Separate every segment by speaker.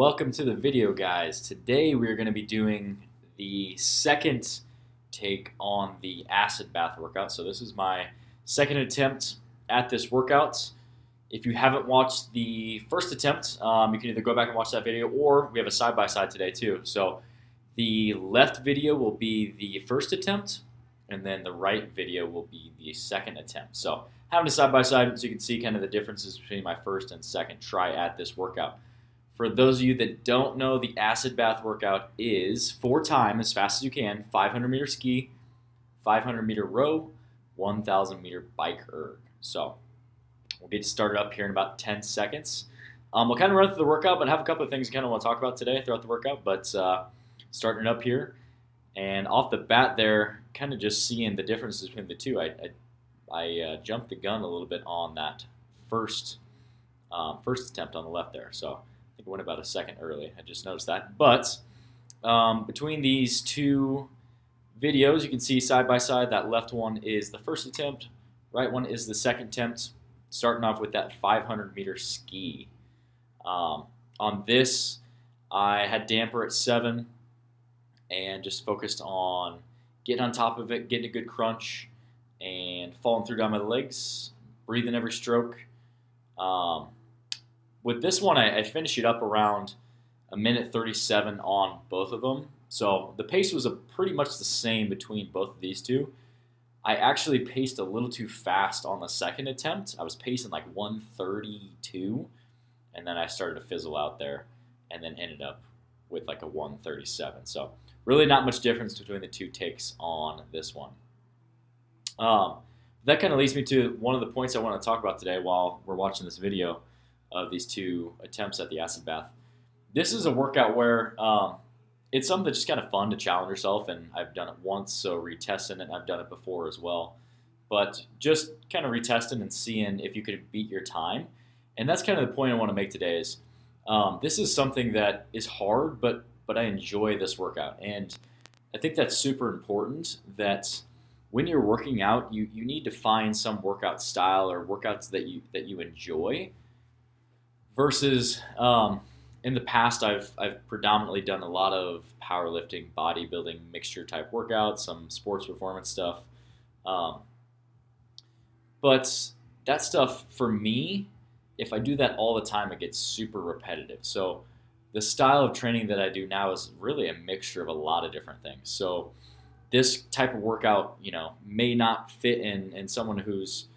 Speaker 1: Welcome to the video, guys. Today we are going to be doing the second take on the acid bath workout. So this is my second attempt at this workout. If you haven't watched the first attempt, you can either go back and watch that video, or we have a side-by-side today too. So the left video will be the first attempt, and then the right video will be the second attempt. So having a side-by-side so you can see kind of the differences between my first and second try at this workout. For those of you that don't know, the acid bath workout is 4 times as fast as you can, 500-meter ski, 500-meter row, 1,000-meter bike erg. So we'll get started up here in about 10 seconds. We'll kind of run through the workout, but I have a couple of things I kind of want to talk about today throughout the workout. But starting up here, and off the bat there, kind of just seeing the differences between the two. I jumped the gun a little bit on that first attempt on the left there. So I went about a second early. I just noticed that. But between these two videos, you can see side by side, that left one is the first attempt, right one is the second attempt, starting off with that 500-meter ski. On this, I had damper at 7 and just focused on getting on top of it, getting a good crunch, and falling through down my legs, breathing every stroke. With this one, I finished it up around 1:37 on both of them. So the pace was pretty much the same between both of these two. I actually paced a little too fast on the second attempt. I was pacing like 1:32, and then I started to fizzle out there, and then ended up with like a 1:37. So really not much difference between the two takes on this one. That kind of leads me to one of the points I want to talk about today while we're watching this video of these two attempts at the acid bath. This is a workout where it's something that's just kind of fun to challenge yourself, and I've done it once, so retesting it, and I've done it before as well. But just kind of retesting and seeing if you could beat your time. And that's kind of the point I want to make today is this is something that is hard, but I enjoy this workout. And I think that's super important that when you're working out, you need to find some workout style or workouts that you enjoy. Versus in the past, I've predominantly done a lot of powerlifting, bodybuilding, mixture type workouts, some sports performance stuff. But that stuff, for me, if I do that all the time, it gets super repetitive. So the style of training that I do now is really a mixture of a lot of different things. So this type of workout, may not fit in someone who's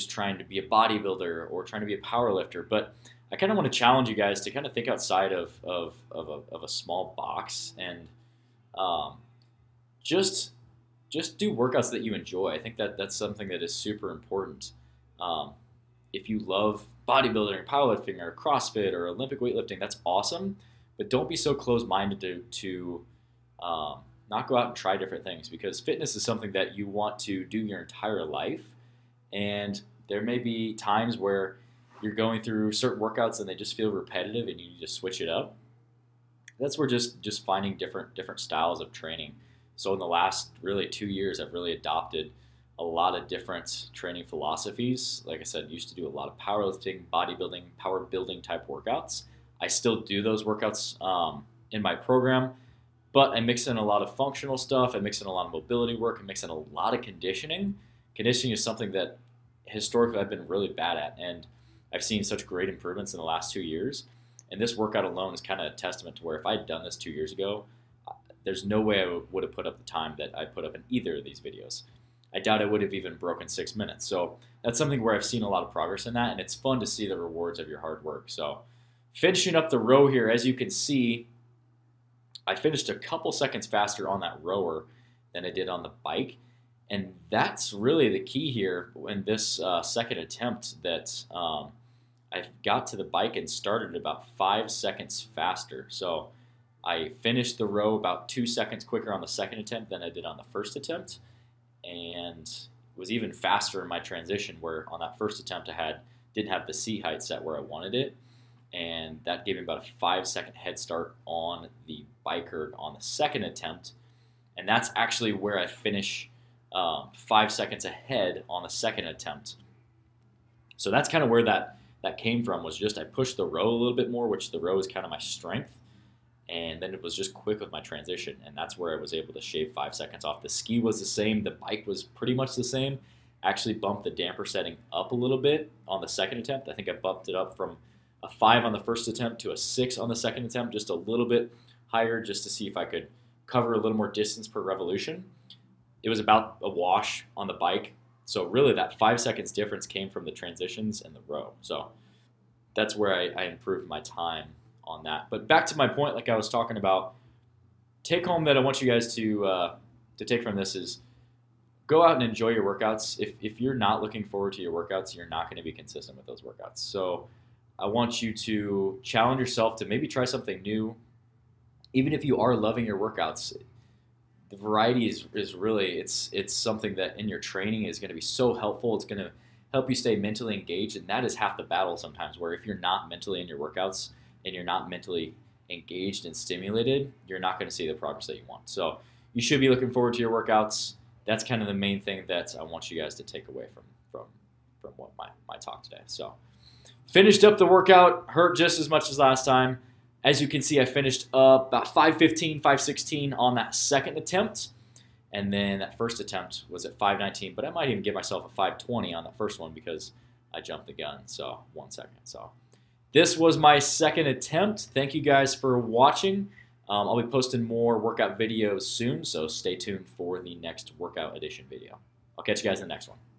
Speaker 1: trying to be a bodybuilder or trying to be a powerlifter, but I kind of want to challenge you guys to kind of think outside of a small box and just do workouts that you enjoy. I think that's something that is super important. If you love bodybuilding or powerlifting or CrossFit or Olympic weightlifting, that's awesome. But don't be so closed-minded to not go out and try different things, because fitness is something that you want to do your entire life. And there may be times where you're going through certain workouts and they just feel repetitive and you need to switch it up. That's where just finding different styles of training. So in the last really 2 years, I've really adopted a lot of different training philosophies. Like I said, used to do a lot of powerlifting, bodybuilding, power building type workouts. I still do those workouts in my program, but I mix in a lot of functional stuff. I mix in a lot of mobility work. I mix in a lot of conditioning. Conditioning is something that historically I've been really bad at, and I've seen such great improvements in the last 2 years. And this workout alone is kind of a testament to where if I had done this 2 years ago, there's no way I would have put up the time that I put up in either of these videos. I doubt I would have even broken 6 minutes. So that's something where I've seen a lot of progress in that, and it's fun to see the rewards of your hard work. So finishing up the row here, as you can see, I finished a couple seconds faster on that rower than I did on the bike. And that's really the key here in this second attempt, that I got to the bike and started about 5 seconds faster. So I finished the row about 2 seconds quicker on the second attempt than I did on the first attempt. And it was even faster in my transition, where on that first attempt didn't have the seat height set where I wanted it. And that gave me about a 5-second head start on the bike erg on the second attempt. And that's actually where I finish 5 seconds ahead on the second attempt. So that's kind of where that that came from was just I pushed the row a little bit more, which the row is kind of my strength. And then it was just quick with my transition, and that's where I was able to shave 5 seconds off. The ski was the same. The bike was pretty much the same. Actually bumped the damper setting up a little bit on the second attempt. I think I bumped it up from a 5 on the first attempt to a 6 on the second attempt, just a little bit higher just to see if I could cover a little more distance per revolution. It was about a wash on the bike. So really that 5 seconds difference came from the transitions and the row. So that's where I improved my time on that. But back to my point, like I was talking about, take home that I want you guys to take from this is go out and enjoy your workouts. If you're not looking forward to your workouts, you're not going to be consistent with those workouts. So I want you to challenge yourself to maybe try something new. Even if you are loving your workouts, the variety is really, it's something that in your training is going to be so helpful. It's going to help you stay mentally engaged, and that is half the battle sometimes, where if you're not mentally in your workouts and you're not mentally engaged and stimulated, you're not going to see the progress that you want. So you should be looking forward to your workouts. That's kind of the main thing that I want you guys to take away from what my talk today. So finished up the workout, hurt just as much as last time. As you can see, I finished up about 5:15, 5:16 on that second attempt. And then that first attempt was at 5:19, but I might even give myself a 5:20 on that first one because I jumped the gun. So 1 second. So this was my second attempt. Thank you guys for watching. I'll be posting more workout videos soon, so stay tuned for the next workout edition video. I'll catch you guys in the next one.